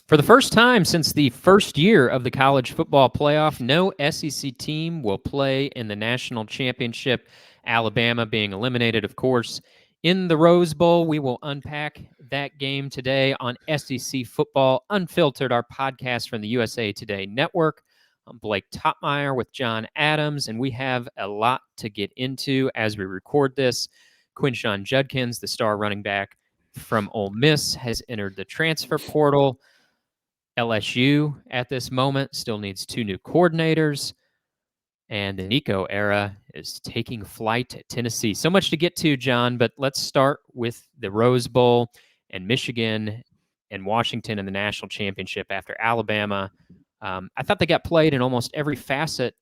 For the first time since the first year of the college football playoff, no SEC team will play in the national championship. Alabama being eliminated, of course, in the Rose Bowl. We will unpack that game today on SEC Football Unfiltered, our podcast from the USA Today Network. I'm Blake Toppmeyer with John Adams, and we have a lot to get into as we record this. Quinshon Judkins, the star running back from Ole Miss, has entered the transfer portal. LSU at this moment still needs 2 new coordinators, and the Nico era is taking flight at Tennessee. So much to get to, John, but let's start with the Rose Bowl and Michigan and Washington in the national championship after Alabama. I thought they got played in almost every facet,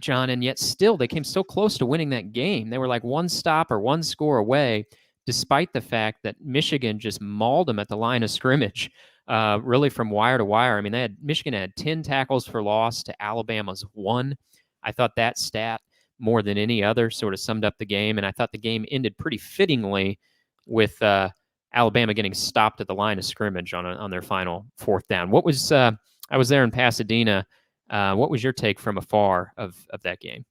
John, and yet still they came so close to winning that game. They were like one stop or one score away, despite the fact that Michigan just mauled them at the line of scrimmage, really from wire to wire. I mean, Michigan had 10 tackles for loss to Alabama's 1. I thought that stat, more than any other, sort of summed up the game, and I thought the game ended pretty fittingly with Alabama getting stopped at the line of scrimmage on their final 4th down. What was I was there in Pasadena. What was your take from afar of that game?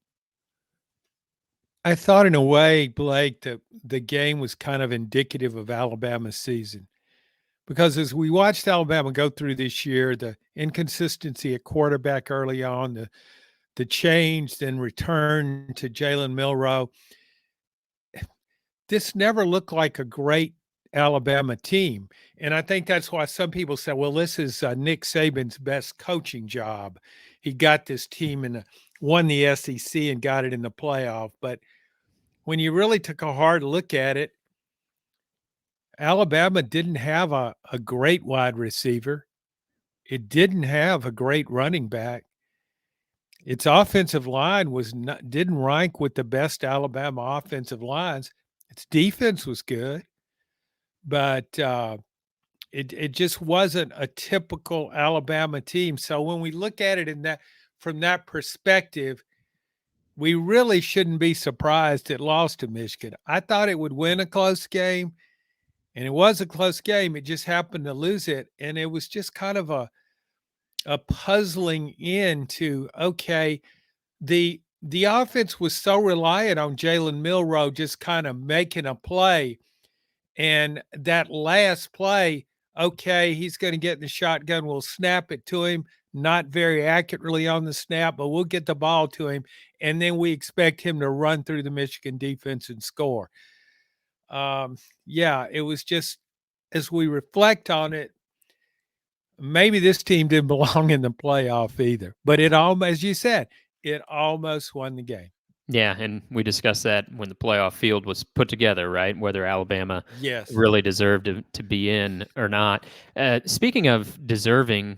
I thought in a way, Blake, that the game was kind of indicative of Alabama's season. Because as we watched Alabama go through this year, the inconsistency at quarterback early on, the change, then return to Jalen Milroe, this never looked like a great Alabama team. And I think that's why some people say, well, this is Nick Saban's best coaching job. He got this team and won the SEC and got it in the playoff. But when you really took a hard look at it, Alabama didn't have a great wide receiver. It didn't have a great running back. Its offensive line didn't rank with the best Alabama offensive lines. Its defense was good, but it just wasn't a typical Alabama team. So when we look at it from that perspective, we really shouldn't be surprised it lost to Michigan. I thought it would win a close game, and it was a close game. It just happened to lose it, and it was just kind of a puzzling into, okay, the offense was so reliant on Jalen Milroe just kind of making a play, and that last play, okay, he's going to get in the shotgun. We'll snap it to him, not very accurately on the snap, but we'll get the ball to him, and then we expect him to run through the Michigan defense and score. Yeah, it was just, as we reflect on it, maybe this team didn't belong in the playoff either. But it almost, as you said, it almost won the game. Yeah, and we discussed that when the playoff field was put together, right? Whether Alabama Yes. really deserved to be in or not. Speaking of deserving,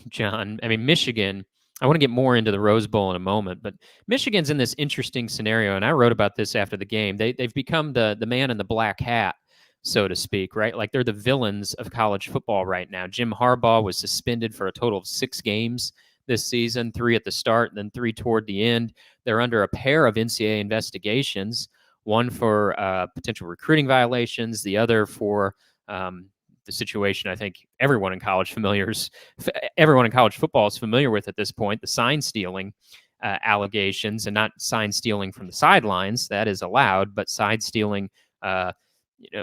John, I mean, Michigan, I want to get more into the Rose Bowl in a moment, but Michigan's in this interesting scenario, and I wrote about this after the game. They've become the man in the black hat, so to speak, right? Like they're the villains of college football right now. Jim Harbaugh was suspended for a total of 6 games this season, 3 at the start and then 3 toward the end. They're under a pair of NCAA investigations, one for potential recruiting violations, the other for the situation I think everyone in college football is familiar with at this point, the sign stealing allegations, and not sign stealing from the sidelines, that is allowed, but side stealing,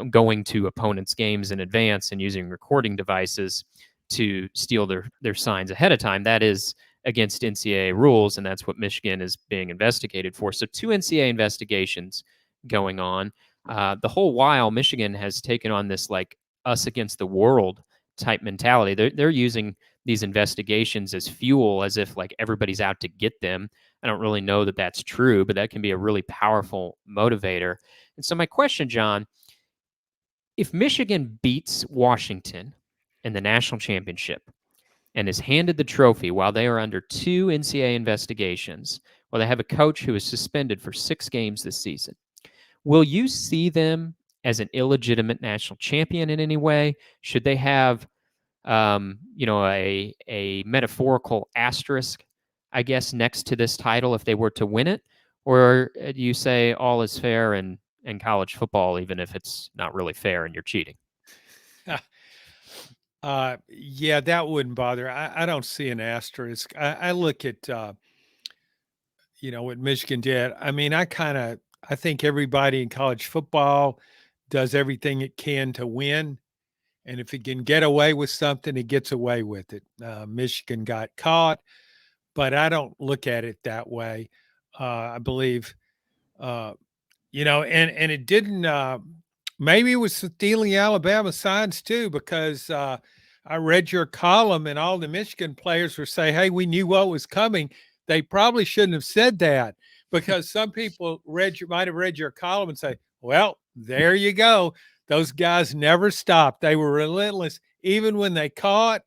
going to opponents' games in advance and using recording devices to steal their signs ahead of time. That is against NCAA rules, and that's what Michigan is being investigated for. So 2 NCAA investigations going on. The whole while, Michigan has taken on this like us against the world type mentality. They're using these investigations as fuel, as if like everybody's out to get them. I don't really know that that's true, but that can be a really powerful motivator. And so my question, John, if Michigan beats Washington in the national championship and is handed the trophy while they are under 2 NCAA investigations, while they have a coach who is suspended for 6 games this season, will you see them as an illegitimate national champion in any way? Should they have, a metaphorical asterisk, I guess, next to this title if they were to win it? Or do you say all is fair in college football, even if it's not really fair and you're cheating? Yeah, that wouldn't bother. I don't see an asterisk. I look at what Michigan did. I mean, I think everybody in college football does everything it can to win. And if it can get away with something, it gets away with it. Michigan got caught, but I don't look at it that way. I believe, uh, and it didn't. Maybe it was stealing Alabama signs too, because I read your column and all the Michigan players were saying, "Hey, we knew what was coming." They probably shouldn't have said that, because some people might have read your column and say, "Well, there you go. Those guys never stopped. They were relentless, even when they caught,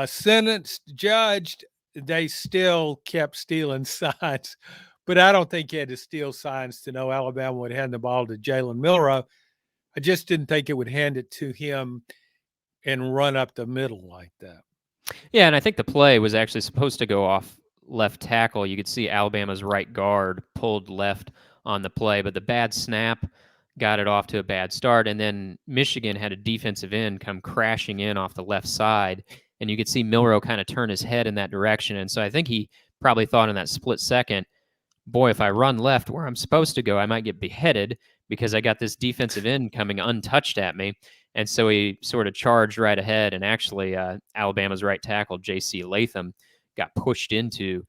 sentenced, judged. They still kept stealing signs." But I don't think you had to steal signs to know Alabama would hand the ball to Jalen Milroe. I just didn't think it would hand it to him and run up the middle like that. Yeah, and I think the play was actually supposed to go off left tackle. You could see Alabama's right guard pulled left on the play, but the bad snap got it off to a bad start. And then Michigan had a defensive end come crashing in off the left side, and you could see Milroe kind of turn his head in that direction. And so I think he probably thought in that split second, boy, if I run left where I'm supposed to go, I might get beheaded because I got this defensive end coming untouched at me. And so he sort of charged right ahead. And actually, Alabama's right tackle, J.C. Latham, got pushed into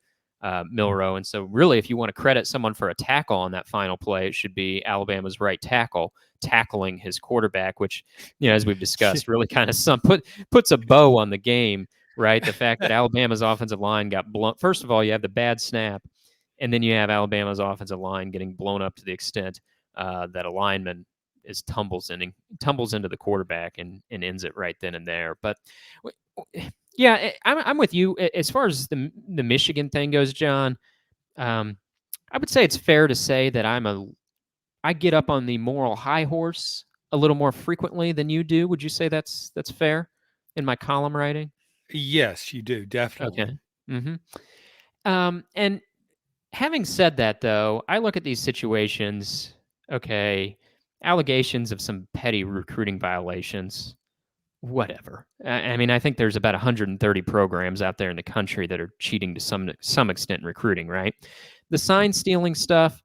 Milroe. And so, really, if you want to credit someone for a tackle on that final play, it should be Alabama's right tackle tackling his quarterback, which, as we've discussed, really kind of puts a bow on the game, right? The fact that Alabama's offensive line got blown. First of all, you have the bad snap, and then you have Alabama's offensive line getting blown up to the extent that a lineman tumbles into the quarterback and ends it right then and there. But yeah, I'm with you as far as the Michigan thing goes, John. I would say it's fair to say that I get up on the moral high horse a little more frequently than you do. Would you say that's fair in my column writing? Yes, you do, definitely. Okay. Mm-hmm. And having said that, though, I look at these situations, okay, allegations of some petty recruiting violations, whatever. I mean, I think there's about 130 programs out there in the country that are cheating to some extent in recruiting, right? The sign stealing stuff,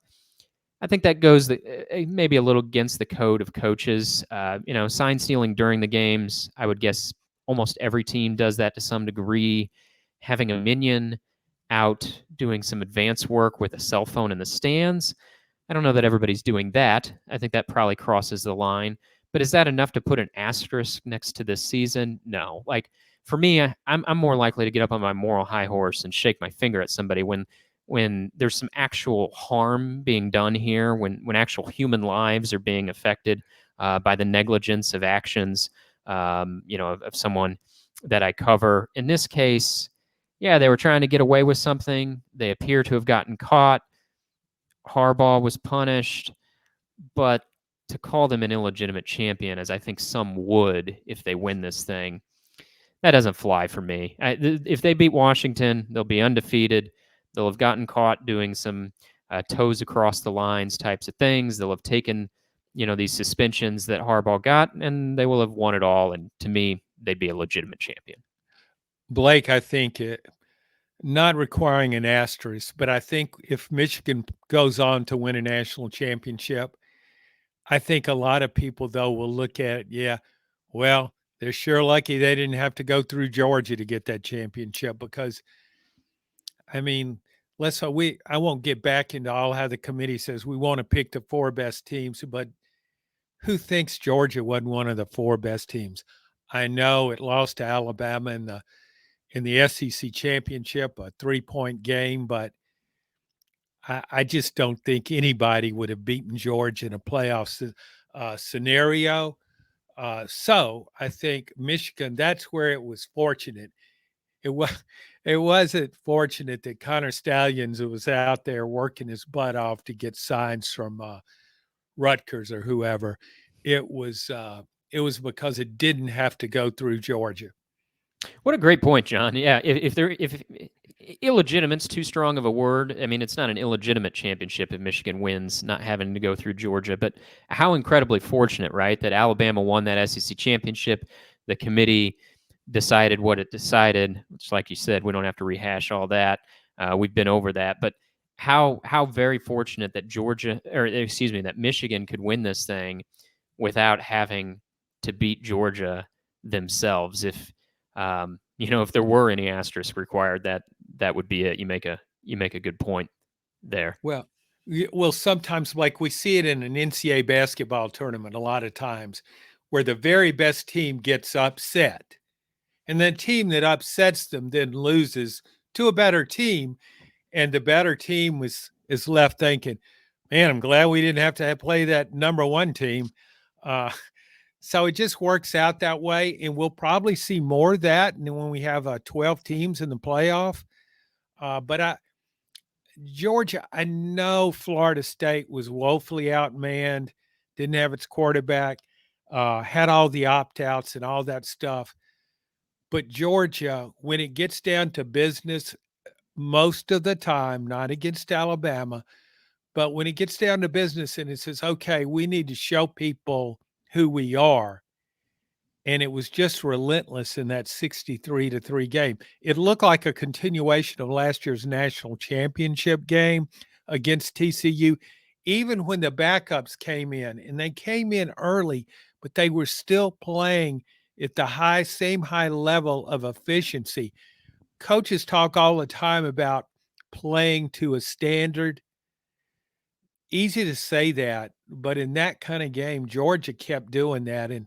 I think that goes maybe a little against the code of coaches. Sign stealing during the games, I would guess almost every team does that to some degree. Having a minion out doing some advanced work with a cell phone in the stands, I don't know that everybody's doing that. I think that probably crosses the line. But is that enough to put an asterisk next to this season? No. Like for me, I'm more likely to get up on my moral high horse and shake my finger at somebody when there's some actual harm being done here, when actual human lives are being affected by the negligence of actions, of someone that I cover. In this case, yeah, they were trying to get away with something. They appear to have gotten caught. Harbaugh was punished, but to call them an illegitimate champion, as I think some would if they win this thing, that doesn't fly for me. If they beat Washington, they'll be undefeated. They'll have gotten caught doing some toes across the lines types of things. They'll have taken, these suspensions that Harbaugh got, and they will have won it all. And to me, they'd be a legitimate champion. Blake, I think not requiring an asterisk, but I think if Michigan goes on to win a national championship, I think a lot of people, though, will look at it, yeah, well, they're sure lucky they didn't have to go through Georgia to get that championship, because, I mean, I won't get back into all how the committee says we want to pick the four best teams, but who thinks Georgia wasn't one of the four best teams? I know it lost to Alabama in the SEC championship, a 3-point game, but I just don't think anybody would have beaten Georgia in a playoff scenario. So I think Michigan, that's where it was fortunate. It was it wasn't fortunate that Connor Stallions was out there working his butt off to get signs from Rutgers or whoever. It was because it didn't have to go through Georgia. What a great point, John. Yeah, if illegitimate's too strong of a word. I mean, it's not an illegitimate championship if Michigan wins, not having to go through Georgia. But how incredibly fortunate, right, that Alabama won that SEC championship. The committee decided what it decided. Which, like you said, we don't have to rehash all that. We've been over that, but how very fortunate that Georgia, or excuse me, that Michigan could win this thing without having to beat Georgia themselves. If if there were any asterisk required, that would be it. You make a good point there. Well, sometimes, like we see it in an NCAA basketball tournament a lot of times, where the very best team gets upset, and the team that upsets them then loses to a better team, and the better team is left thinking, "Man, I'm glad we didn't have to play that number one team." Uh, so it just works out that way, and we'll probably see more of that when we have 12 teams in the playoff. But Georgia, I know Florida State was woefully outmanned, didn't have its quarterback, had all the opt outs and all that stuff. But Georgia, when it gets down to business, most of the time, not against Alabama, but when it gets down to business and it says, okay, we need to show people who we are. And it was just relentless in that 63-3 game. It looked like a continuation of last year's national championship game against TCU, even when the backups came in, and they came in early, but they were still playing at the same high level of efficiency. Coaches talk all the time about playing to a standard. Easy to say that, but in that kind of game, Georgia kept doing that. And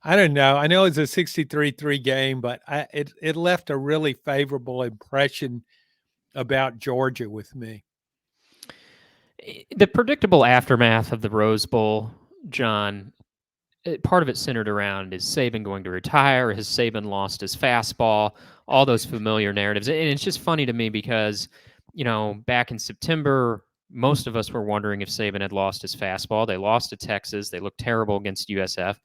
I don't know. I know it's a 63-3 game, but it left a really favorable impression about Georgia with me. The predictable aftermath of the Rose Bowl, John, part of it centered around, is Saban going to retire? Has Saban lost his fastball? All those familiar narratives. And it's just funny to me because, back in September, most of us were wondering if Saban had lost his fastball. They lost to Texas. They looked terrible against USF.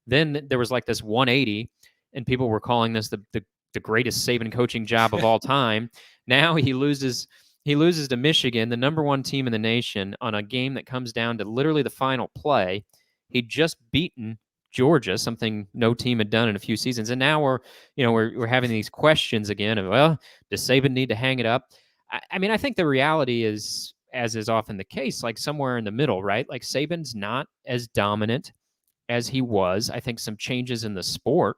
Then there was like this 180, and people were calling this the greatest Saban coaching job of all time. Now he loses to Michigan, the number one team in the nation, on a game that comes down to literally the final play. He'd just beaten Georgia, something no team had done in a few seasons, and now we're having these questions again of, well, does Saban need to hang it up? I mean, I think the reality is, as is often the case, like somewhere in the middle, right? Like Saban's not as dominant as he was. I think some changes in the sport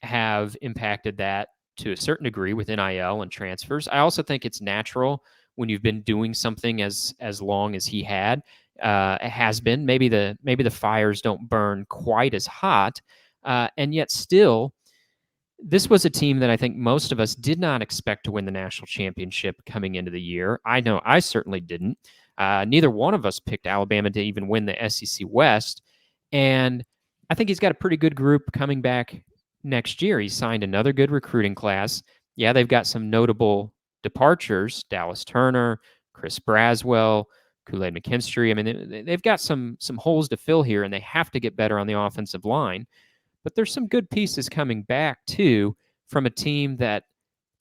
have impacted that to a certain degree with NIL and transfers. I also think it's natural when you've been doing something as long as he has been. Maybe the fires don't burn quite as hot, and yet still, this was a team that I think most of us did not expect to win the national championship coming into the year. I know I certainly didn't. Neither one of us picked Alabama to even win the SEC West, and I think he's got a pretty good group coming back next year. He signed another good recruiting class. Yeah, they've got some notable departures: Dallas Turner, Chris Braswell, Kool-Aid McKinstry. I mean, they've got some holes to fill here, and they have to get better on the offensive line. But there's some good pieces coming back too from a team that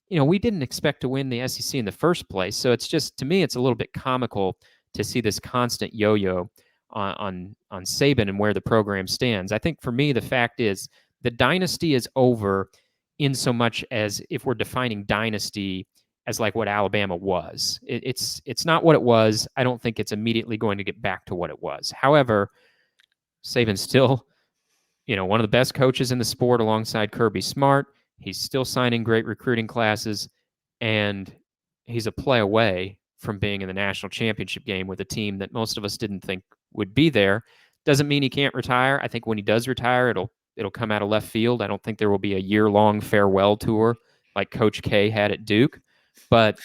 we didn't expect to win the SEC in the first place. So it's just, to me, it's a little bit comical to see this constant yo-yo on Saban and where the program stands. I think for me, the fact is the dynasty is over, in so much as if we're defining dynasty as like what Alabama was. It's not what it was. I don't think it's immediately going to get back to what it was. However, Saban's still one of the best coaches in the sport alongside Kirby Smart. He's still signing great recruiting classes, and he's a play away from being in the national championship game with a team that most of us didn't think would be there. Doesn't mean he can't retire. I think when he does retire, it'll come out of left field. I don't think there will be a year-long farewell tour like Coach K had at Duke, but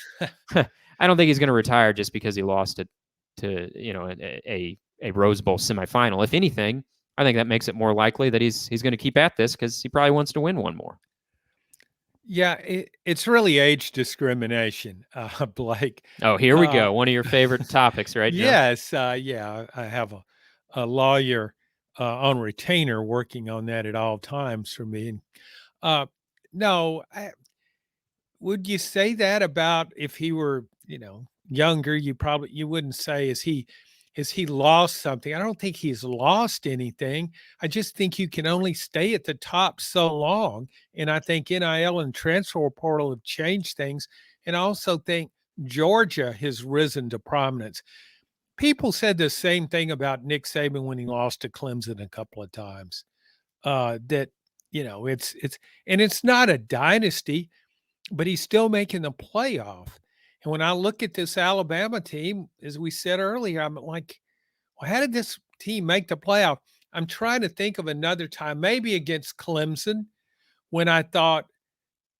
I don't think he's going to retire just because he lost it to a Rose Bowl semifinal. If anything, I think that makes it more likely that he's going to keep at this because he probably wants to win one more. Yeah, it's really age discrimination, Blake. Oh, here we go. One of your favorite topics, right? Yes, yeah, I have a lawyer on retainer working on that at all times for me. And no, would you say that about if he were, younger? You wouldn't say, is he Is he lost something? I don't think he's lost anything. I just think you can only stay at the top so long. And I think NIL and transfer portal have changed things. And I also think Georgia has risen to prominence. People said the same thing about Nick Saban when he lost to Clemson a couple of times. That it's not a dynasty, but he's still making the playoff. And when I look at this Alabama team, as we said earlier, I'm like, well, how did this team make the playoff? I'm trying to think of another time, maybe against Clemson, when I thought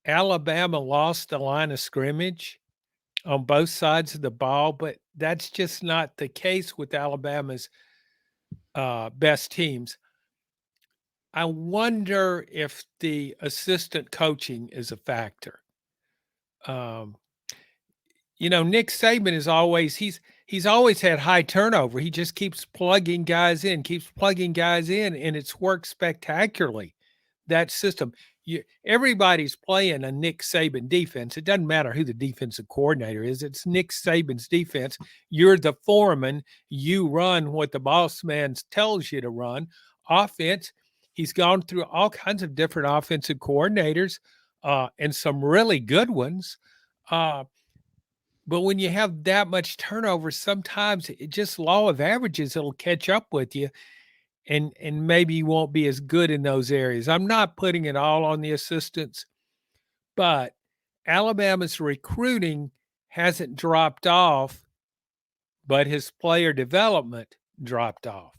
Alabama lost the line of scrimmage on both sides of the ball, but that's just not the case with Alabama's best teams. I wonder if the assistant coaching is a factor. Um, Nick Saban is always he's always had high turnover. He just keeps plugging guys in, and it's worked spectacularly. That system. Everybody's playing a Nick Saban defense. It doesn't matter who the defensive coordinator is. It's Nick Saban's defense. You're the foreman. You run what the boss man tells you to run. Offense, he's gone through all kinds of different offensive coordinators and some really good ones. But when you have that much turnover, sometimes it just law of averages, it'll catch up with you and maybe you won't be as good in those areas. I'm not putting it all on the assistants, but Alabama's recruiting hasn't dropped off, but his player development dropped off.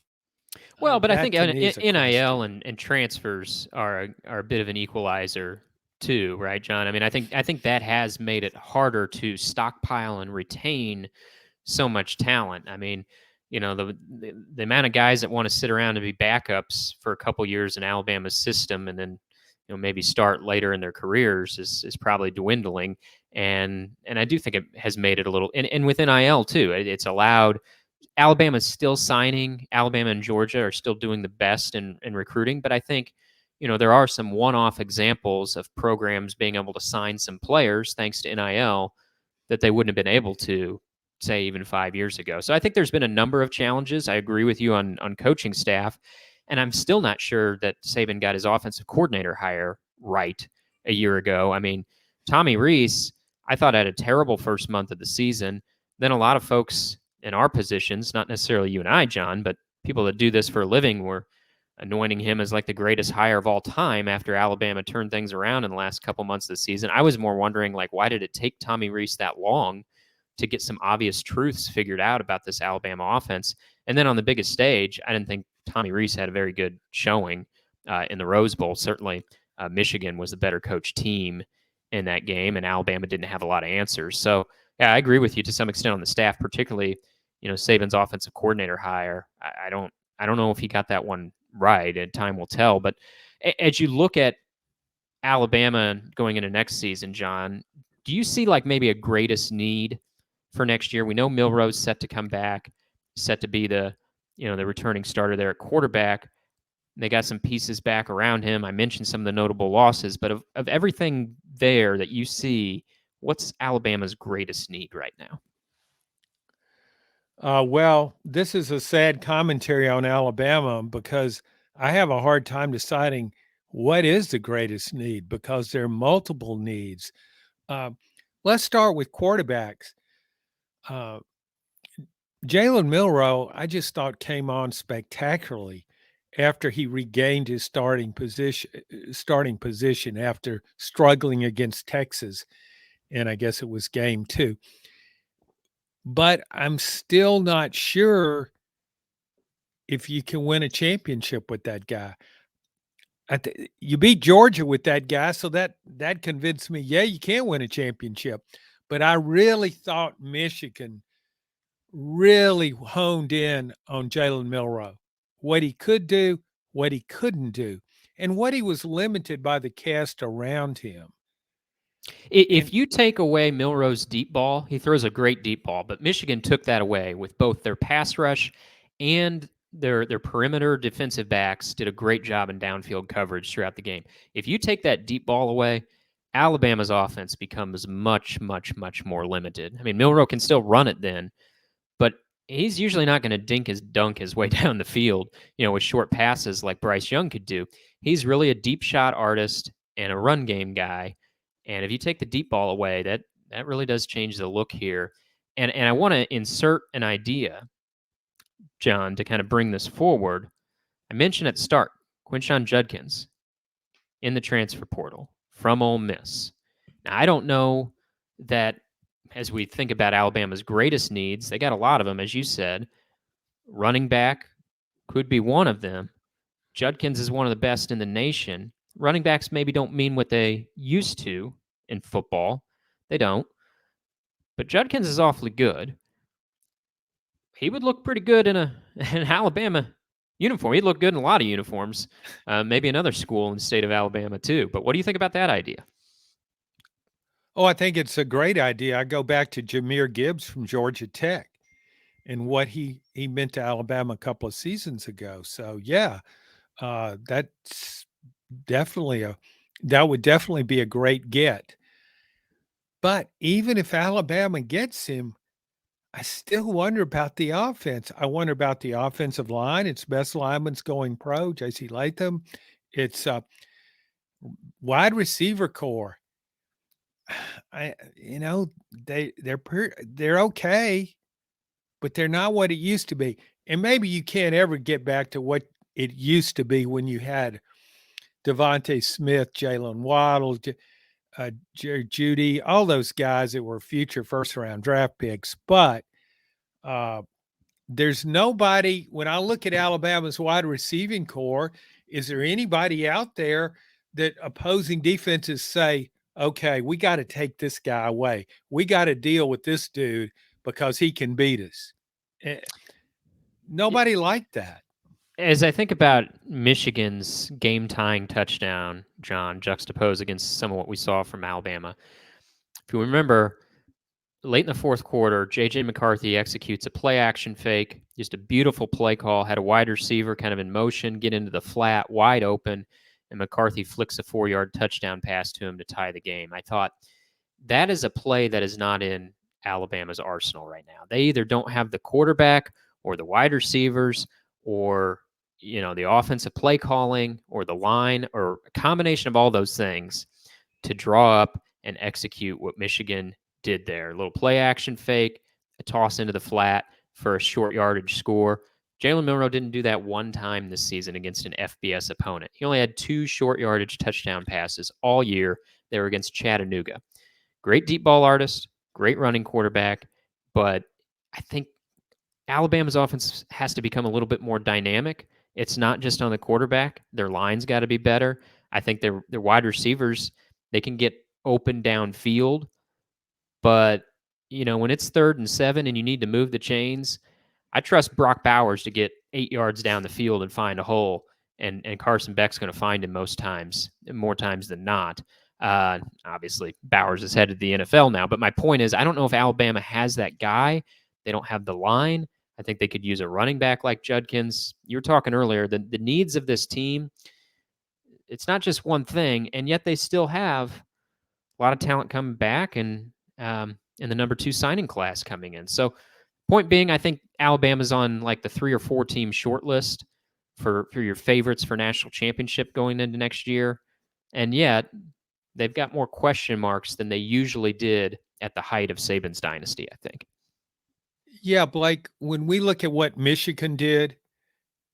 Well, but I think NIL question. and transfers are a bit of an equalizer too, right, John? I mean, I think that has made it harder to stockpile and retain so much talent. I mean, the amount of guys that want to sit around and be backups for a couple years in Alabama's system and then maybe start later in their careers is probably dwindling. And I do think it has made it a little and with NIL too. It's allowed Alabama's still signing. Alabama and Georgia are still doing the best in recruiting, but I think there are some one-off examples of programs being able to sign some players thanks to NIL that they wouldn't have been able to, say, even 5 years ago. So I think there's been a number of challenges. I agree with you on coaching staff, and I'm still not sure that Saban got his offensive coordinator hire right a year ago. I mean, Tommy Rees, I thought had a terrible first month of the season. Then a lot of folks in our positions, not necessarily you and I, John, but people that do this for a living were anointing him as like the greatest hire of all time after Alabama turned things around in the last couple months of the season. I was more wondering, like, why did it take Tommy Rees that long to get some obvious truths figured out about this Alabama offense? And then on the biggest stage, I didn't think Tommy Rees had a very good showing in the Rose Bowl. Certainly, Michigan was the better coach team in that game, and Alabama didn't have a lot of answers. So, yeah, I agree with you to some extent on the staff, particularly, Saban's offensive coordinator hire. I don't know if he got that one right, and time will tell. But as you look at Alabama going into next season, John, do you see like maybe a greatest need for next year? We know Milroe's set to come back, set to be the returning starter there at quarterback. They got some pieces back around him. I mentioned some of the notable losses, but of everything there that you see, what's Alabama's greatest need right now? Well, this is a sad commentary on Alabama because I have a hard time deciding what is the greatest need because there are multiple needs. Let's start with quarterbacks. Jalen Milroe, I just thought came on spectacularly after he regained his starting position after struggling against Texas, and I guess it was game 2. But I'm still not sure if you can win a championship with that guy. You beat Georgia with that guy, so that convinced me, yeah, you can win a championship. But I really thought Michigan really honed in on Jalen Milroe, what he could do, what he couldn't do, and what he was limited by the cast around him. If you take away Milroe's deep ball, he throws a great deep ball, but Michigan took that away with both their pass rush and their perimeter defensive backs did a great job in downfield coverage throughout the game. If you take that deep ball away, Alabama's offense becomes much, much, much more limited. I mean, Milroe can still run it then, but he's usually not going to dunk his way down the field, with short passes like Bryce Young could do. He's really a deep shot artist and a run game guy. And if you take the deep ball away, that really does change the look here. And I want to insert an idea, John, to kind of bring this forward. I mentioned at the start, Quinshon Judkins in the transfer portal from Ole Miss. Now, I don't know that as we think about Alabama's greatest needs, they got a lot of them, as you said. Running back could be one of them. Judkins is one of the best in the nation. Running backs maybe don't mean what they used to in football. They don't. But Judkins is awfully good. He would look pretty good in an Alabama uniform. He'd look good in a lot of uniforms. Maybe another school in the state of Alabama too. But what do you think about that idea? Oh, I think it's a great idea. I go back to Jahmyr Gibbs from Georgia Tech and what he meant to Alabama a couple of seasons ago. So yeah, that's that would definitely be a great get. But even if Alabama gets him, I still wonder about the offense. I wonder about the offensive line. Its best lineman's going pro, J.C. Latham. It's wide receiver core. They're okay, but they're not what it used to be. And maybe you can't ever get back to what it used to be when you had Devontae Smith, Jalen Waddle, Jerry Jeudy, all those guys that were future first round draft picks. But there's nobody, when I look at Alabama's wide receiving core, is there anybody out there that opposing defenses say, okay, we got to take this guy away. We got to deal with this dude because he can beat us. Nobody liked that. As I think about Michigan's game-tying touchdown, John, juxtaposed against some of what we saw from Alabama, if you remember, late in the fourth quarter, J.J. McCarthy executes a play-action fake, just a beautiful play call, had a wide receiver kind of in motion, get into the flat, wide open, and McCarthy flicks a 4-yard touchdown pass to him to tie the game. I thought that is a play that is not in Alabama's arsenal right now. They either don't have the quarterback or the wide receivers or the offensive play calling or the line or a combination of all those things to draw up and execute what Michigan did there. A little play action fake, a toss into the flat for a short yardage score. Jalen Milroe didn't do that one time this season against an FBS opponent. He only had 2 short yardage touchdown passes all year. They were against Chattanooga. Great deep ball artist, great running quarterback, but I think Alabama's offense has to become a little bit more dynamic. It's not just on the quarterback. Their line's got to be better. I think their wide receivers, they can get open downfield, but when it's 3rd and 7 and you need to move the chains, I trust Brock Bowers to get 8 yards down the field and find a hole, and Carson Beck's going to find him more times than not. Obviously, Bowers is headed to the NFL now, but my point is, I don't know if Alabama has that guy. They don't have the line. I think they could use a running back like Judkins. You were talking earlier, the needs of this team, it's not just one thing, and yet they still have a lot of talent coming back and the number 2 signing class coming in. So point being, I think Alabama's on like the 3 or 4 team short list for your favorites for national championship going into next year. And yet they've got more question marks than they usually did at the height of Saban's dynasty, I think. Yeah, Blake, when we look at what Michigan did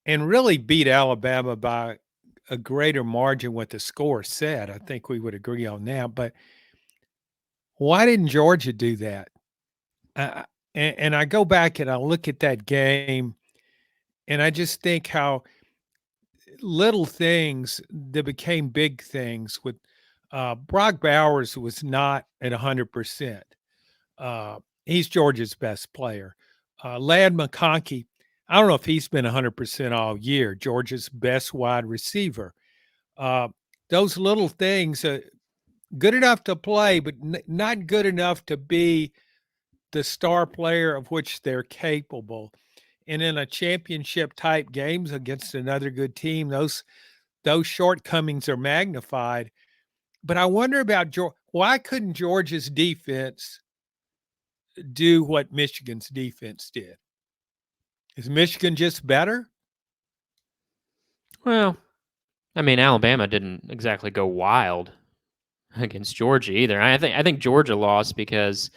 and really beat Alabama by a greater margin what the score said, I think we would agree on that. But why didn't Georgia do that? And I go back and I look at that game and I just think how little things that became big things with Brock Bowers was not at 100%. He's Georgia's best player. Ladd McConkey, I don't know if he's been 100% all year, Georgia's best wide receiver. Those little things, good enough to play, but not good enough to be the star player of which they're capable. And in a championship type games against another good team, those shortcomings are magnified. But I wonder about why couldn't Georgia's defense do what Michigan's defense did? Is Michigan just better? Well, I mean, Alabama didn't exactly go wild against Georgia either. I think Georgia lost because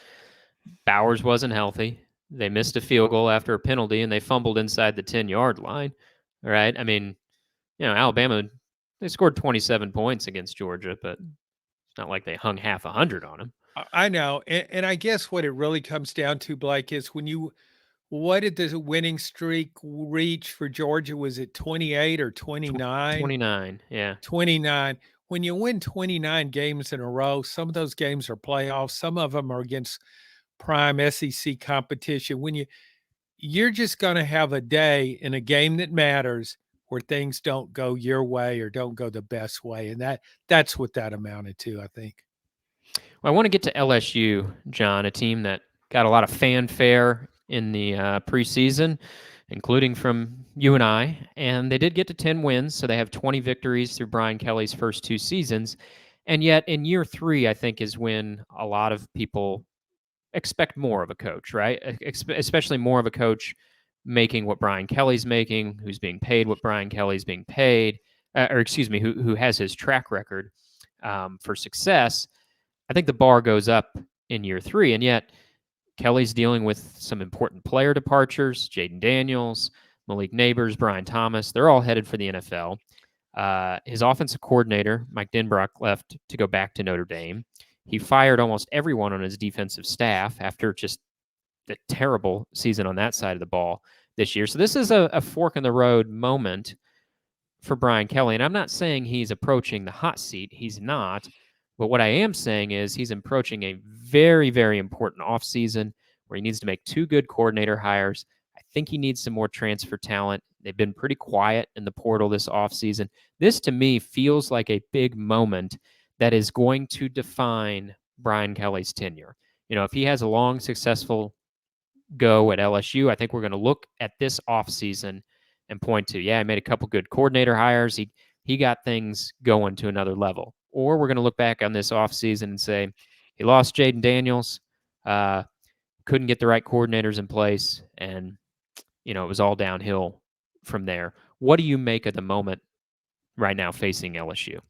Bowers wasn't healthy. They missed a field goal after a penalty, and they fumbled inside the 10-yard line. All right. I mean, Alabama, they scored 27 points against Georgia, but it's not like they hung half 100 on them. I know, and I guess what it really comes down to, Blake, is what did the winning streak reach for Georgia? Was it 28 or 29? 29. Yeah. 29. When you win 29 games in a row, some of those games are playoffs, some of them are against prime SEC competition. When you're just going to have a day in a game that matters where things don't go your way or don't go the best way, and that's what that amounted to, I think. Well, I want to get to LSU, John, a team that got a lot of fanfare in the preseason, including from you and I. And they did get to 10 wins, so they have 20 victories through Brian Kelly's first 2 seasons. And yet, in year 3, I think, is when a lot of people expect more of a coach, right? Especially more of a coach making what Brian Kelly's making, who's being paid what Brian Kelly's being paid, or excuse me, who has his track record for success. I think the bar goes up in year 3, and yet Kelly's dealing with some important player departures. Jaden Daniels, Malik Neighbors, Brian Thomas, they're all headed for the NFL. His offensive coordinator, Mike Denbrock, left to go back to Notre Dame. He fired almost everyone on his defensive staff after just the terrible season on that side of the ball this year. So this is a fork in the road moment for Brian Kelly. And I'm not saying he's approaching the hot seat. He's not. But what I am saying is he's approaching a very, very important offseason where he needs to make 2 good coordinator hires. I think he needs some more transfer talent. They've been pretty quiet in the portal this offseason. This, to me, feels like a big moment that is going to define Brian Kelly's tenure. If he has a long, successful go at LSU, I think we're going to look at this offseason and point to, yeah, I made a couple good coordinator hires. He got things going to another level. Or we're going to look back on this offseason and say, he lost Jaden Daniels, couldn't get the right coordinators in place, and, it was all downhill from there. What do you make of the moment right now facing LSU?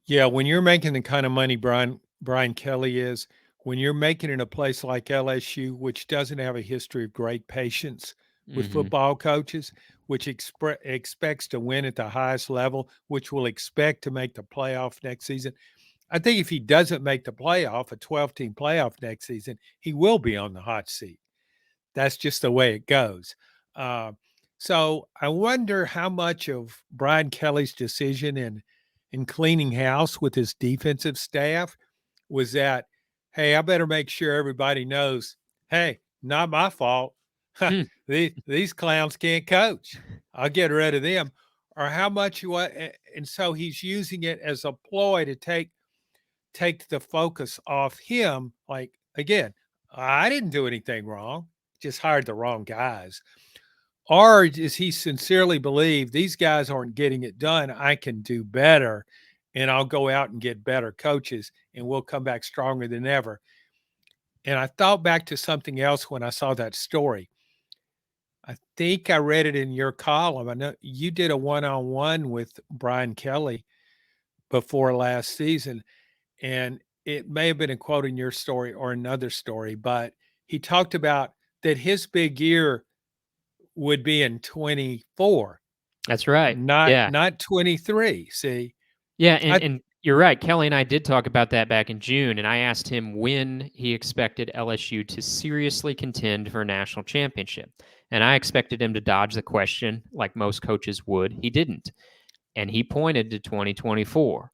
Yeah, when you're making the kind of money Brian Kelly is, when you're making it in a place like LSU, which doesn't have a history of great patience with Mm-hmm. football coaches, which expects to win at the highest level, which will expect to make the playoff next season. I think if he doesn't make the playoff, a 12-team playoff next season, he will be on the hot seat. That's just the way it goes. Uh, so I wonder how much of Brian Kelly's decision in cleaning house with his defensive staff was that, hey, I better make sure everybody knows, hey, not my fault. These clowns can't coach. I'll get rid of them. Or how much what, and so he's using it as a ploy to take the focus off him. Like again, I didn't do anything wrong, just hired the wrong guys. Or does he sincerely believe these guys aren't getting it done? I can do better, and I'll go out and get better coaches, and we'll come back stronger than ever. And I thought back to something else when I saw that story. I think I read it in your column. I know you did a one-on-one with Brian Kelly before last season, and it may have been a quote in your story or another story, but he talked about that his big year would be in 24. That's right. Yeah. Not 23. See, Yeah, and I and you're right. Kelly and I did talk about that back in June, and I asked him when he expected LSU to seriously contend for a national championship. And I expected him to dodge the question like most coaches would. He didn't. And he pointed to 2024.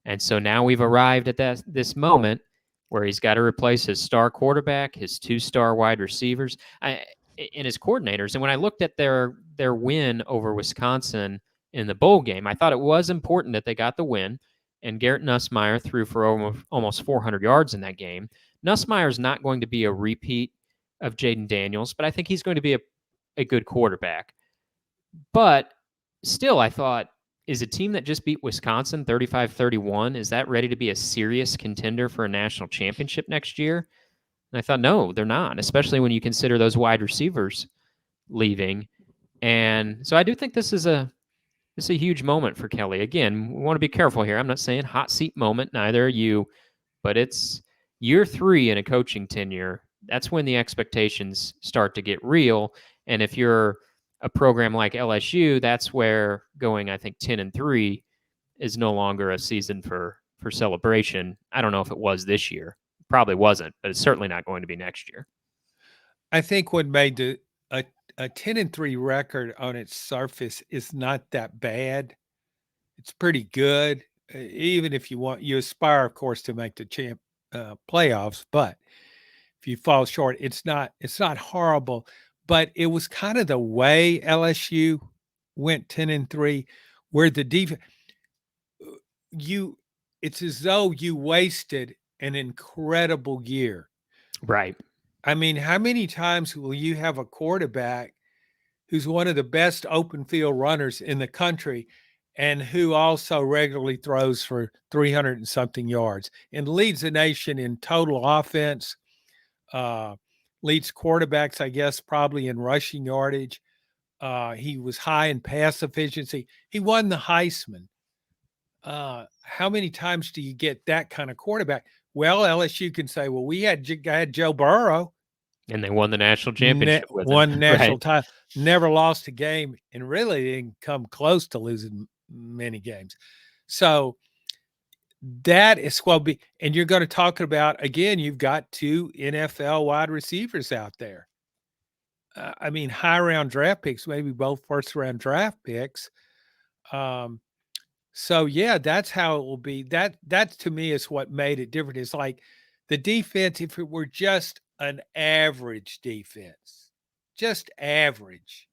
And so now we've arrived at this moment where he's got to replace his star quarterback, his 2-star wide receivers, and his coordinators. And when I looked at their win over Wisconsin in the bowl game, I thought it was important that they got the win. And Garrett Nussmeier threw for almost 400 yards in that game. Nussmeier's not going to be a repeat of Jaden Daniels, but I think he's going to be a good quarterback. But still, I thought, is a team that just beat Wisconsin 35-31, is that ready to be a serious contender for a national championship next year? And I thought, no, they're not, especially when you consider those wide receivers leaving. And so I do think this is a huge moment for Kelly. Again, we want to be careful here. I'm not saying hot seat moment, neither are you, but it's year 3 in a coaching tenure. That's when the expectations start to get real. And if you're a program like LSU, that's where going, I think, 10-3 is no longer a season for celebration. I don't know if it was this year. Probably wasn't, but it's certainly not going to be next year. I think what made a 10-3 record on its surface is not that bad. It's pretty good. Even if you aspire, of course, to make the playoffs, but if you fall short, it's not horrible. But it was kind of the way LSU went 10-3, where the defense it's as though you wasted an incredible year. Right. I mean, how many times will you have a quarterback who's one of the best open field runners in the country and who also regularly throws for 300 and something yards and leads the nation in total offense, leads quarterbacks, I guess, probably in rushing yardage. He was high in pass efficiency. He won the Heisman. How many times do you get that kind of quarterback? Well, LSU can say, well, we had Joe Burrow. And they won the national championship with won him. national Right. title, never lost a game, and really didn't come close to losing many games. So that is what be, and you're going to talk about again. You've got 2 NFL wide receivers out there. I mean, high round draft picks, maybe both first round draft picks. So yeah, that's how it will be. That to me is what made it different. It's like the defense, if it were just an average defense, just average,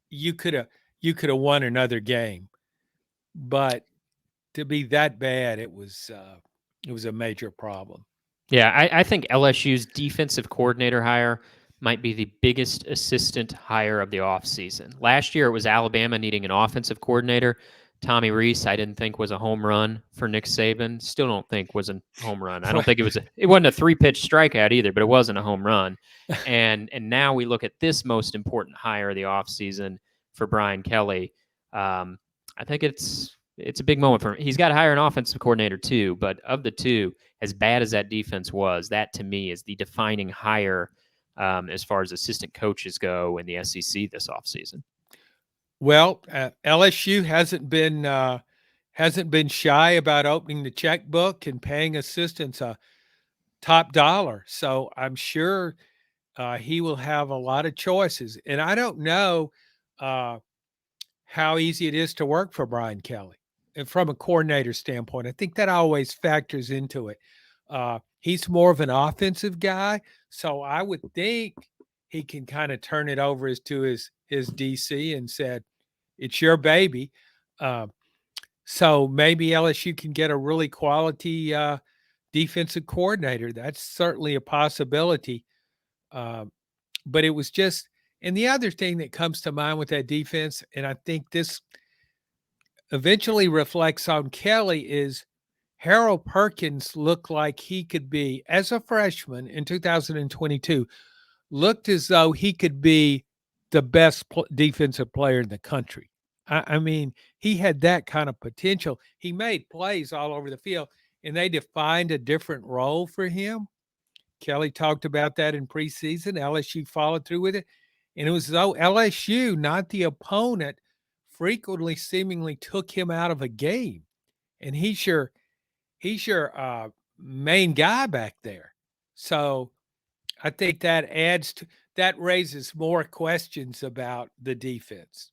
you could have won another game. But to be that bad, it was a major problem. Yeah, I think LSU's defensive coordinator hire might be the biggest assistant hire of the offseason. Last year, it was Alabama needing an offensive coordinator. Tommy Rees, I didn't think was a home run for Nick Saban. Still don't think was a home run. I don't think it wasn't a 3-pitch strikeout either, but it wasn't a home run. And now we look at this most important hire of the offseason for Brian Kelly. I think it's a big moment for him. He's got to hire an offensive coordinator too, but of the two, as bad as that defense was, that to me is the defining hire as far as assistant coaches go in the SEC this offseason. Well, LSU hasn't been shy about opening the checkbook and paying assistants a top dollar. So I'm sure he will have a lot of choices. And I don't know how easy it is to work for Brian Kelly. And from a coordinator standpoint, I think that always factors into it. He's more of an offensive guy, so I would think he can kind of turn it over to his DC and said, "It's your baby." So maybe LSU can get a really quality defensive coordinator. That's certainly a possibility. But it was just, and the other thing that comes to mind with that defense, and I think this eventually reflects on Kelly, is Harold Perkins looked like he could be, as a freshman in 2022, looked as though he could be the best defensive player in the country. I mean, he had that kind of potential. He made plays all over the field, and they defined a different role for him. Kelly talked about that in preseason. LSU followed through with it. And it was though LSU, not the opponent, frequently seemingly took him out of a game. And he's your main guy back there. So I think that raises more questions about the defense.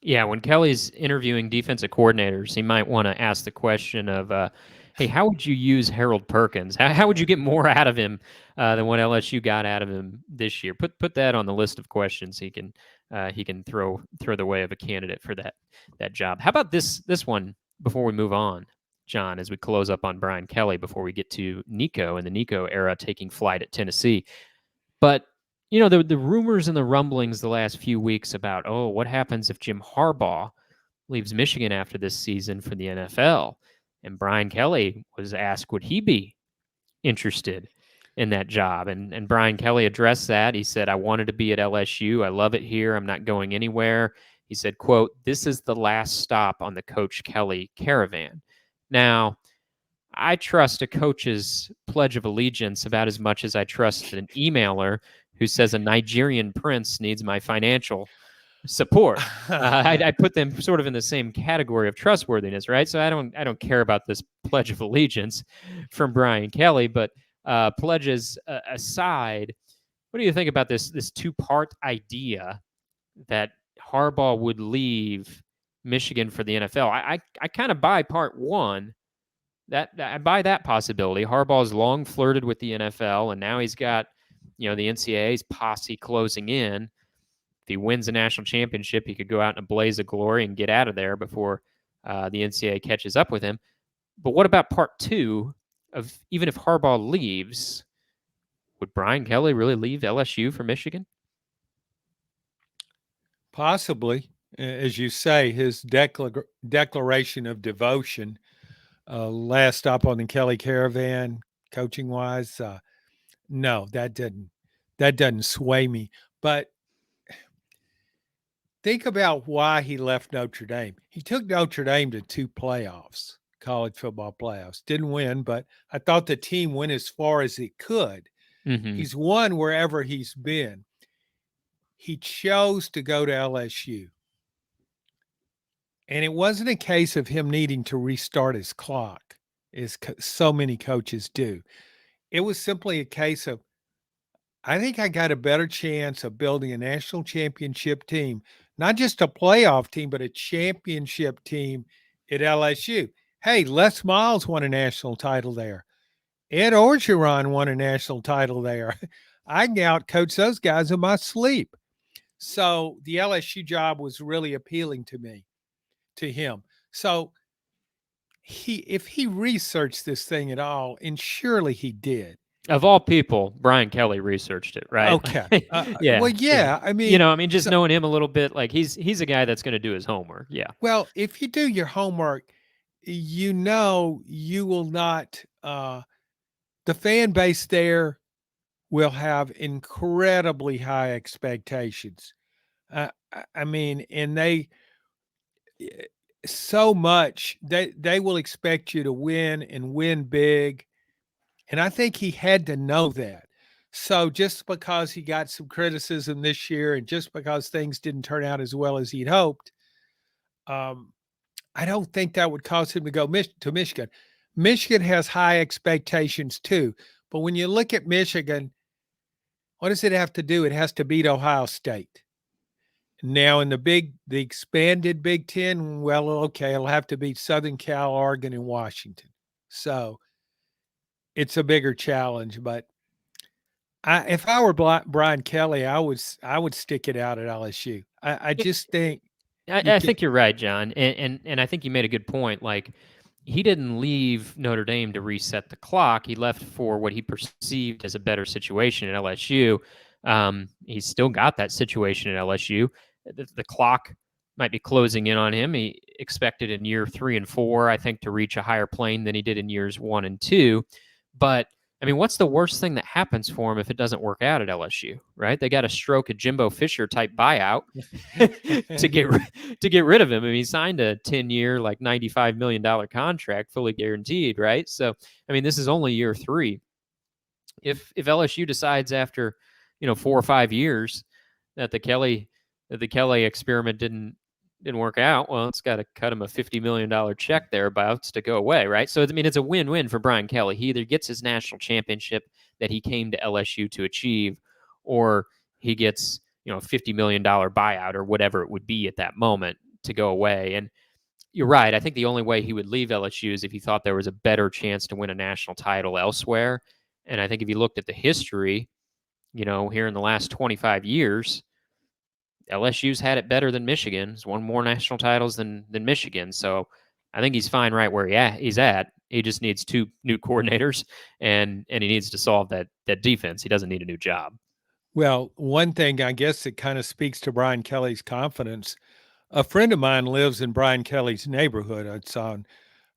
Yeah, when Kelly's interviewing defensive coordinators, he might want to ask the question of, "Hey, how would you use Harold Perkins? How would you get more out of him than what LSU got out of him this year?" Put that on the list of questions he can throw the way of a candidate for that job. How about this one before we move on, John, as we close up on Brian Kelly before we get to Nico and the Nico era taking flight at Tennessee. But the rumors and the rumblings the last few weeks about, oh, what happens if Jim Harbaugh leaves Michigan after this season for the NFL? And Brian Kelly was asked, would he be interested? in that job. And Brian Kelly addressed that. He said, I wanted to be at LSU. I love it here. I'm not going anywhere. He said, quote, this is the last stop on the Coach Kelly caravan. Now, I trust a coach's pledge of allegiance about as much as I trust an emailer who says a Nigerian prince needs my financial support. I put them sort of in the same category of trustworthiness, right? So I don't care about this pledge of allegiance from Brian Kelly, but pledges aside, what do you think about this two-part idea that Harbaugh would leave Michigan for the NFL? I kind of buy part one. That I buy that possibility. Harbaugh's long flirted with the NFL, and now he's got, the NCAA's posse closing in. If he wins a national championship, he could go out in a blaze of glory and get out of there before the NCAA catches up with him. But what about part two of even if Harbaugh leaves, would Brian Kelly really leave LSU for Michigan? Possibly. As you say, his declaration of devotion, last stop on the Kelly caravan, coaching wise, no, that doesn't sway me. But think about why he left Notre Dame. He took Notre Dame to 2 playoffs, college football playoffs. Didn't win, but I thought the team went as far as it could. Mm-hmm. He's won wherever he's been. He chose to go to LSU. And it wasn't a case of him needing to restart his clock, as so many coaches do. It was simply a case of, I think I got a better chance of building a national championship team, not just a playoff team, but a championship team at LSU. Hey, Les Miles won a national title there. Ed Orgeron won a national title there. I can outcoach those guys in my sleep. So the LSU job was really appealing to him. So if he researched this thing at all, and surely he did. Of all people, Brian Kelly researched it, right? Okay. Yeah. Well, yeah. I mean, just knowing him a little bit, like he's a guy that's going to do his homework. Yeah. Well, if you do your homework, you will not. The fan base there will have incredibly high expectations. I mean, and so much they will expect you to win and win big. And I think he had to know that. So just because he got some criticism this year and just because things didn't turn out as well as he'd hoped, I don't think that would cause him to go to Michigan. Michigan has high expectations too. But when you look at Michigan, what does it have to do? It has to beat Ohio State. Now in the expanded Big Ten, well, okay, it'll have to beat Southern Cal, Oregon, and Washington. So it's a bigger challenge. But if I were Brian Kelly, I would stick it out at LSU. I just think. I think you're right, John, and I think you made a good point. Like, he didn't leave Notre Dame to reset the clock. He left for what he perceived as a better situation at LSU. He's still got that situation at LSU. The clock might be closing in on him. He expected in year 3 and 4, I think, to reach a higher plane than he did in years 1 and 2. But I mean, what's the worst thing that happens for him if it doesn't work out at LSU, right? They got to stroke a Jimbo Fisher type buyout to get rid of him. I mean, he signed a 10-year, like $95 million contract, fully guaranteed, right? So, I mean, this is only year 3. If LSU decides after, 4 or 5 years that the Kelly experiment didn't work out, well, it's got to cut him a $50 million check thereabouts to go away, right? So, I mean, it's a win-win for Brian Kelly. He either gets his national championship that he came to LSU to achieve, or he gets, a $50 million buyout or whatever it would be at that moment to go away. And you're right. I think the only way he would leave LSU is if he thought there was a better chance to win a national title elsewhere. And I think if you looked at the history, here in the last 25 years, LSU's had it better than Michigan. He's won more national titles than Michigan. So I think he's fine right where he's at. He just needs 2 new coordinators, and he needs to solve that defense. He doesn't need a new job. Well, one thing I guess that kind of speaks to Brian Kelly's confidence. A friend of mine lives in Brian Kelly's neighborhood. It's on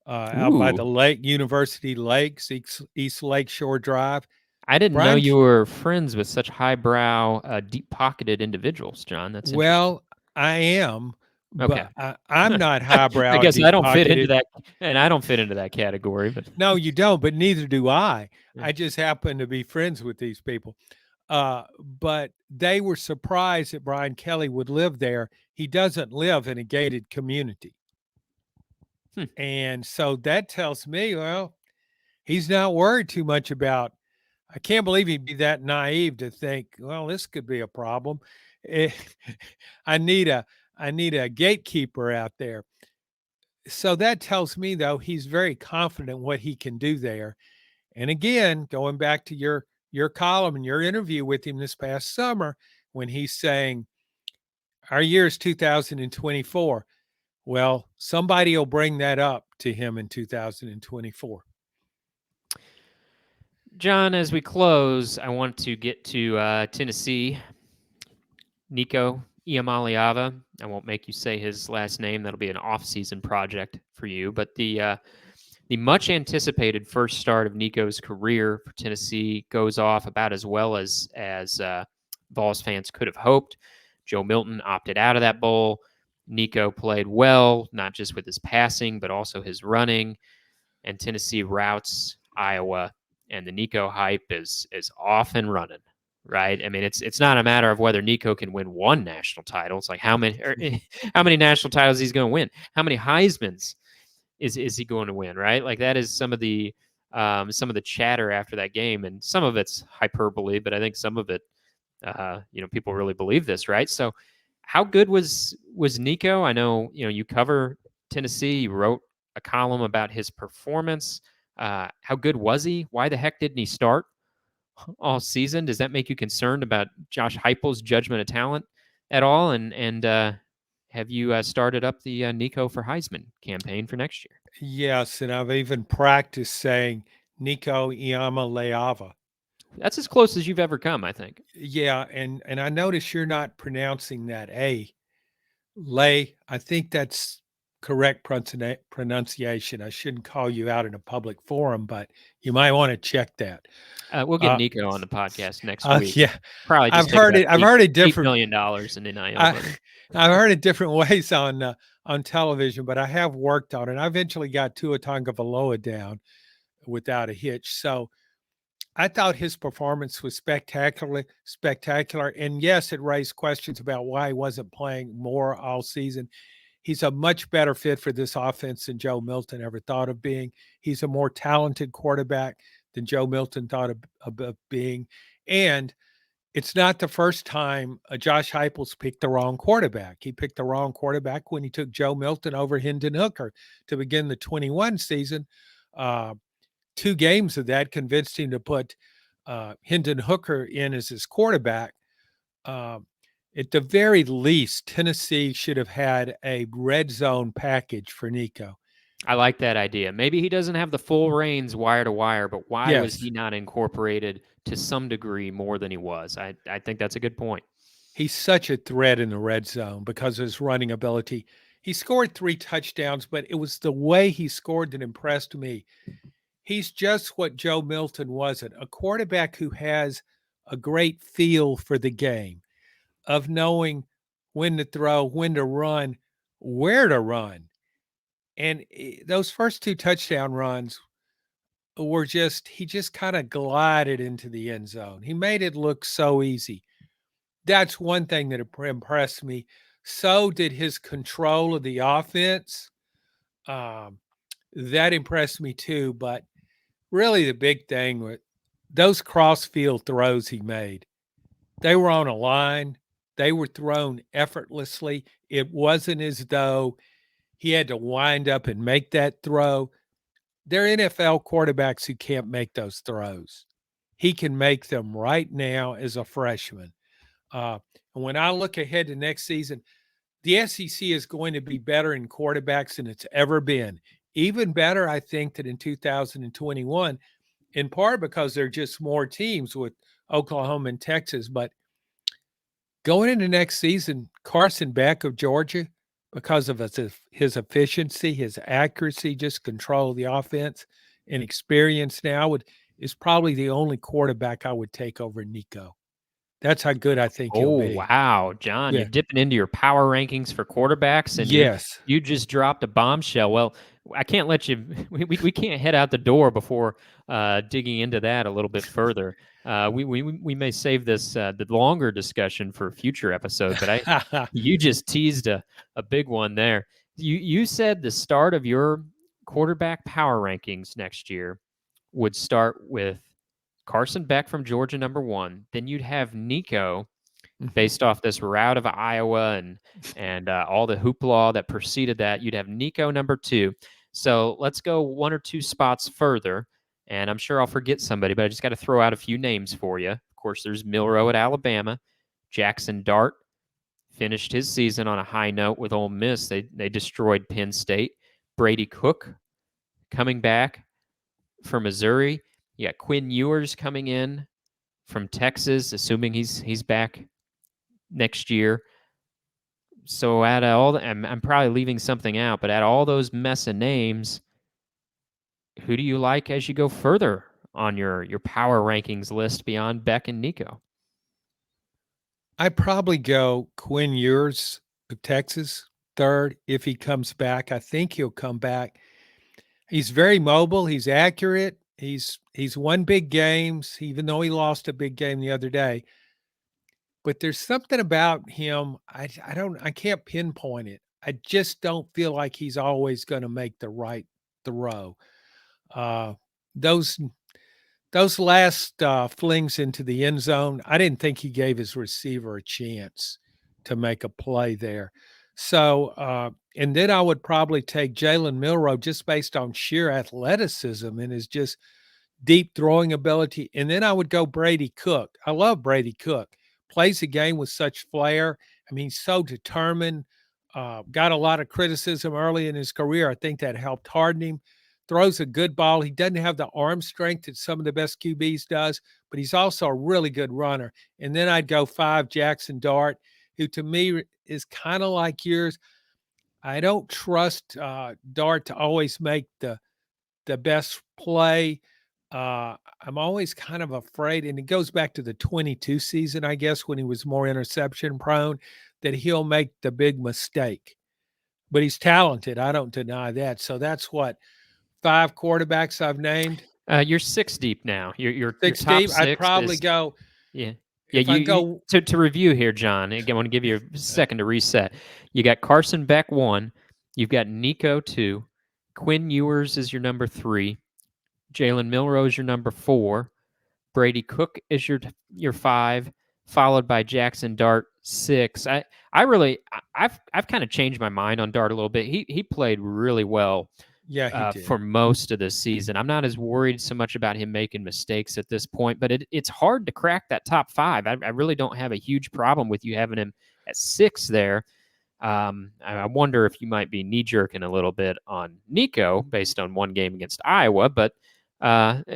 out by the lake, University Lakes, East Lakeshore Drive. I didn't know Brian, you were friends with such highbrow, deep-pocketed individuals, John. That's interesting. well, I am, Okay. but I'm not I highbrow, guess I don't fit into deep-pocketed. that, and I don't fit into that category, but No, you don't, but neither do I. yeah. I just happen to be friends with these people. But they were surprised that Brian Kelly would live there. He doesn't live in a gated community. Hmm. And so that tells me, well, he's not worried too much about. I can't believe he'd be that naive to think, well, this could be a problem. Eh, I need a I need a gatekeeper out there. So that tells me though he's very confident what he can do there. And again, going back to your column and your interview with him this past summer, when he's saying our year is 2024. Well, somebody will bring that up to him in 2024. John, as we close, I want to get to Tennessee. Nico Iamaleava. I won't make you say his last name. That'll be an off-season project for you. But the much anticipated first start of Nico's career for Tennessee goes off about as well as Vols fans could have hoped. Joe Milton opted out of that bowl. Nico played well, not just with his passing, but also his running. And Tennessee routs Iowa, and the Nico hype is off and running. Right? I mean, it's not a matter of whether Nico can win one national title. It's like how many national titles he's going to win. How many Heisman's is he going to win? Right? Like that is some of the chatter after that game, and some of it's hyperbole, but I think some of it, people really believe this, right? So, how good was Nico? I know you cover Tennessee. You wrote a column about his performance. How good was he? Why the heck didn't he start all season? Does that make you concerned about Josh Heupel's judgment of talent at all? And have you started up the Nico for Heisman campaign for next year? Yes, and I've even practiced saying Nico Iamaleava. That's as close as you've ever come, I think. Yeah, and I notice you're not pronouncing that A. Lay. I think that's correct pronunciation. I shouldn't call you out in a public forum, but you might want to check that. We'll get Uh, Nico on the podcast next week. yeah, Probably just I've take heard about it. I've heard it $8 different. million in NIL I, money. I've heard it different ways on television, but I have worked on it. I eventually got Tua Tagovailoa down without a hitch. So I thought his performance was spectacular. And yes, it raised questions about why he wasn't playing more all season. He's a much better fit for this offense than Joe Milton ever thought of being. He's a more talented quarterback than Joe Milton thought of being. And it's not the first time Josh Heupel's picked the wrong quarterback. He picked the wrong quarterback when he took Joe Milton over Hendon Hooker to begin the 21 season. Uh, 2 games of that convinced him to put Hendon Hooker in as his quarterback. Uh, at the very least, Tennessee should have had a red zone package for Nico. I like that idea. Maybe he doesn't have the full reins wire to wire, but why was Yes, he not incorporated to some degree more than he was? I think that's a good point. he's such a threat in the red zone because of his running ability. He scored 3 touchdowns, but it was the way he scored that impressed me. He's just what Joe Milton wasn't, a quarterback who has a great feel for the game, of knowing when to throw, when to run, where to run. And those first 2 touchdown runs were he just kind of glided into the end zone. He made it look so easy. That's one thing that impressed me. So did his control of the offense. Um, that impressed me too. But really, the big thing was those cross-field throws he made. They were on a line. They were thrown effortlessly. It wasn't as though he had to wind up and make that throw. They're NFL quarterbacks who can't make those throws. He can make them right now as a freshman. And when I look ahead to next season, the SEC is going to be better in quarterbacks than it's ever been. Even better, I think, than in 2021, in part because there are just more teams with Oklahoma and Texas. But going into next season, Carson Beck of Georgia, because of his efficiency, his accuracy, just control of the offense, and experience now is probably the only quarterback I would take over Nico. That's how good I think he'll Oh, be. wow, John, you're Yeah. dipping into your power rankings for quarterbacks, and Yes. you just dropped a bombshell. Well, I can't let you. We can't head out the door before digging into that a little bit further. We may save this the longer discussion for a future episode, but you just teased a big one there. You said the start of your quarterback power rankings next year would start with Carson Beck from Georgia, number one. Then you'd have Nico Mhm. based off this route of Iowa and all the hoopla that preceded that. You'd have Nico number two. So let's go one or two spots further, and I'm sure I'll forget somebody, but I just got to throw out a few names for you. Of course, there's Milroe at Alabama. Jackson Dart finished his season on a high note with Ole Miss. They destroyed Penn State. Brady Cook coming back for Missouri. You got Quinn Ewers coming in from Texas, assuming he's back next year. So at all, I'm probably leaving something out, but at all those mess of names, who do you like as you go further on your power rankings list beyond Beck and Nico? I'd probably go Quinn Ewers of Texas third if he comes back. I think he'll come back. He's very mobile. He's accurate. He's won big games, even though he lost a big game the other day. But there's something about him. I can't pinpoint it. I just don't feel like he's always going to make the right throw. Uh, those those last flings into the end zone, I didn't think he gave his receiver a chance to make a play there. So, and then I would probably take Jalen Milroe just based on sheer athleticism and his just deep throwing ability. And then I would go Brady Cook. I love Brady Cook. Plays the game with such flair. I mean, he's so determined. Got a lot of criticism early in his career. I think that helped harden him. Throws a good ball. He doesn't have the arm strength that some of the best QBs does, but he's also a really good runner. And then I'd go 5 Jackson Dart, who to me is kind of like yours. I don't trust Dart to always make the best play. I'm always kind of afraid, and it goes back to the 22 season, I guess, when he was more interception prone, that he'll make the big mistake. But he's talented. I don't deny that. So that's what 5 quarterbacks I've named. You're six deep now. Your 6 top deep. I'd six probably is go yeah. Yeah, if I you go. to review here, John. Again, I want to give you a second to reset. You got Carson Beck one, you've got Nico two, Quinn Ewers is your number three, Jalen Milroe is your number four, Brady Cook is your five, followed by Jackson Dart six. I've kind of changed my mind on Dart a little bit. He played really well Yeah, he did. for most of the season. I'm not as worried so much about him making mistakes at this point, but it's hard to crack that top five. I really don't have a huge problem with you having him at six there. I wonder if you might be knee jerking a little bit on Nico based on one game against Iowa, but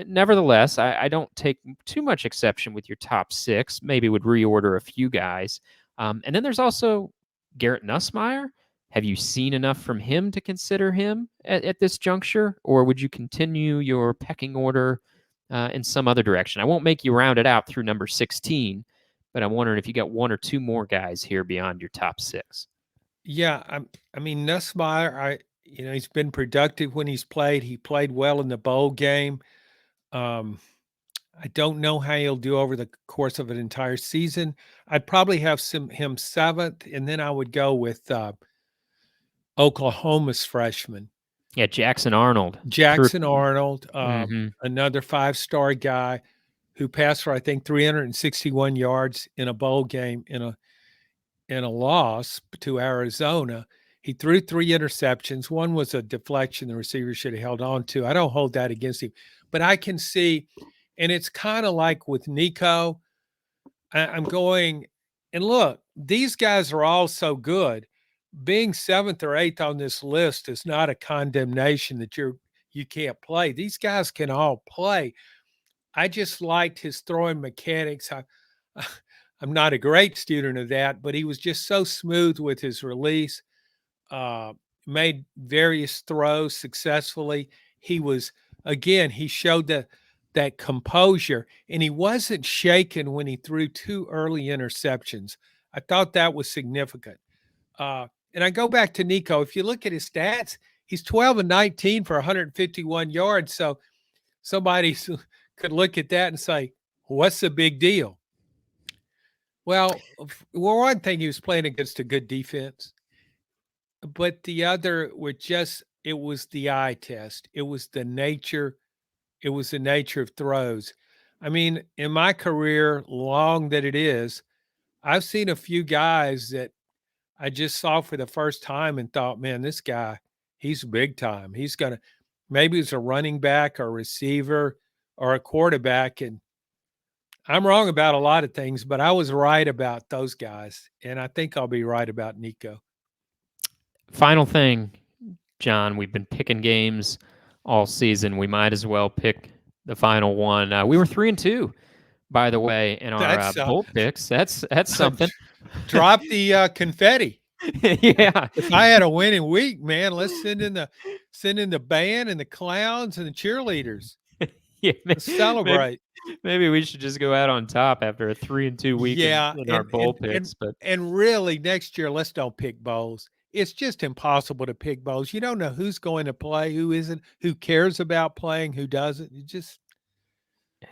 nevertheless, I don't take too much exception with your top six. Maybe would reorder a few guys. And then there's also Garrett Nussmeier. Have you seen enough from him to consider him at this juncture, or would you continue your pecking order in some other direction? I won't make you round it out through number 16, but I'm wondering if you got one or two more guys here beyond your top six. Yeah, I mean Nussmeier. He's been productive when he's played. He played well in the bowl game. Um, I don't know how he'll do over the course of an entire season. I'd probably have him seventh, and then I would go with Oklahoma's freshman Yeah, Jackson Arnold. Jackson Arnold, Mm-hmm. another 5-star guy who passed for I think 361 yards in a bowl game in a loss to Arizona. He threw 3 interceptions. One was a deflection the receiver should have held on to. I don't hold that against him, but I can see, and it's kind of like with Nico. I'm going, and look, these guys are all so good. Being seventh or eighth on this list is not a condemnation that you can't play. These guys can all play. I just liked his throwing mechanics. I'm not a great student of that, but he was just so smooth with his release. Uh, Made various throws successfully. He was again. He showed that composure, and he wasn't shaken when he threw 2 early interceptions. I thought that was significant. And I go back to Nico. If you look at his stats, he's 12 and 19 for 151 yards. So somebody could look at that and say, what's the big deal? Well, one thing, he was playing against a good defense, but the other were just, it was the eye test. It was the nature of throws. I mean, in my career, long that it is, I've seen a few guys that I just saw for the first time and thought, man, this guy, he's big time. He's going to, maybe he's a running back or a receiver or a quarterback. And I'm wrong about a lot of things, but I was right about those guys. And I think I'll be right about Nico. Final thing, John, we've been picking games all season. We might as well pick the final one. We were 3-2, by the way, in our bowl picks. That's something. Drop the confetti. Yeah. If I had a winning week, man, let's send in the band and the clowns and the cheerleaders. Yeah, let's celebrate. Maybe we should just go out on top after a 3-2 week in our bowl picks. And really, next year, let's don't pick bowls. It's just impossible to pick bowls. You don't know who's going to play, who isn't, who cares about playing, who doesn't. You just,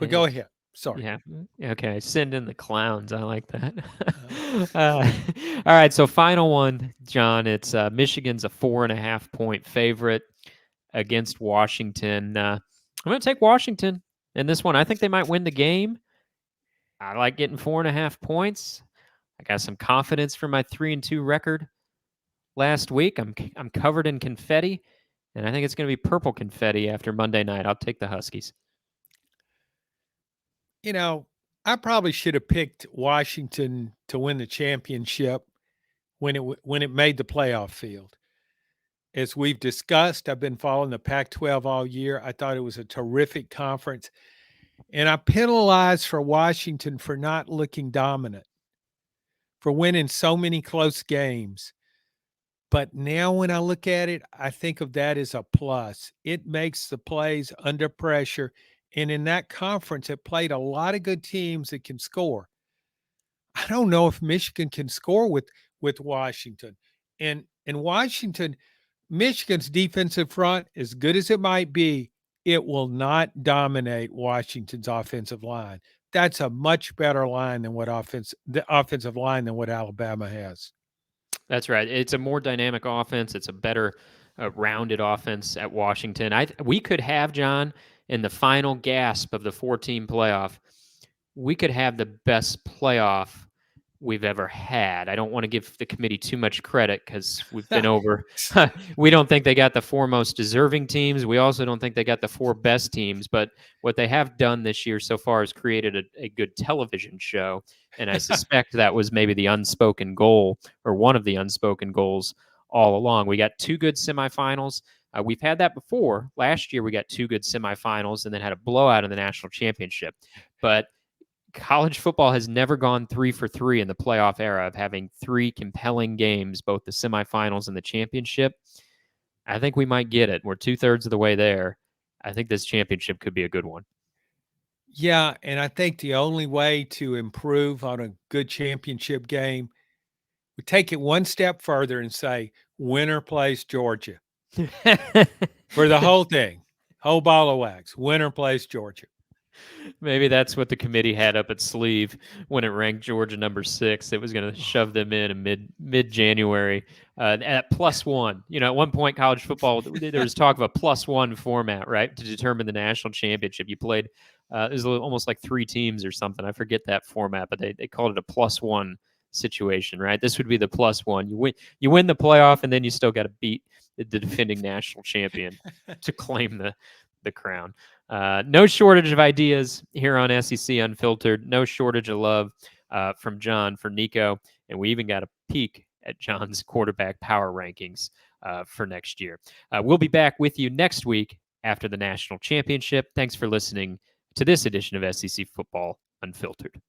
but go ahead. Sorry. Yeah. Okay. Send in the clowns. I like that. All right. So final one, John. It's Michigan's a 4.5-point favorite against Washington. I'm going to take Washington in this one. I think they might win the game. I like getting 4.5 points. I got some confidence from my 3-2 record last week. I'm covered in confetti, and I think it's going to be purple confetti after Monday night. I'll take the Huskies. You know, I probably should have picked Washington to win the championship when it made the playoff field. As we've discussed, I've been following the Pac-12 all year. I thought it was a terrific conference, and I penalized for Washington for not looking dominant, for winning so many close games. But now when I look at it, I think of that as a plus. It makes the plays under pressure. And in that conference, it played a lot of good teams that can score. I don't know if Michigan can score with Washington. And Washington, Michigan's defensive front, as good as it might be, it will not dominate Washington's offensive line. That's a much better line than the offensive line than what Alabama has. That's right. It's a more dynamic offense. It's a better rounded offense at Washington. We could have, John, in the final gasp of the 4-team playoff, we could have the best playoff we've ever had. I don't want to give the committee too much credit because we've been over. We don't think they got the 4 most deserving teams. We also don't think they got the 4 best teams. But what they have done this year so far is created a good television show. And I suspect that was maybe the unspoken goal, or one of the unspoken goals all along. We got 2 good semifinals. We've had that before. Last year, we got 2 good semifinals and then had a blowout in the national championship. But college football has never gone 3 for 3 in the playoff era of having 3 compelling games, both the semifinals and the championship. I think we might get it. We're 2/3 of the way there. I think this championship could be a good one. Yeah, and I think the only way to improve on a good championship game, we take it one step further and say, winner plays Georgia. For the whole thing, whole ball of wax, winner plays Georgia. Maybe that's what the committee had up its sleeve when it ranked Georgia number 6. It was going to shove them in mid-January at +1. You know, at one point, college football, there was talk of a +1 format, right, to determine the national championship. You played, it was almost like 3 teams or something. I forget that format, but they called it a +1 situation, right? This would be the +1. You win the playoff, and then you still got to beat the defending national champion to claim the crown. No shortage of ideas here on SEC Unfiltered. No shortage of love from John for Nico. And we even got a peek at John's quarterback power rankings for next year. We'll be back with you next week after the national championship. Thanks for listening to this edition of SEC Football Unfiltered.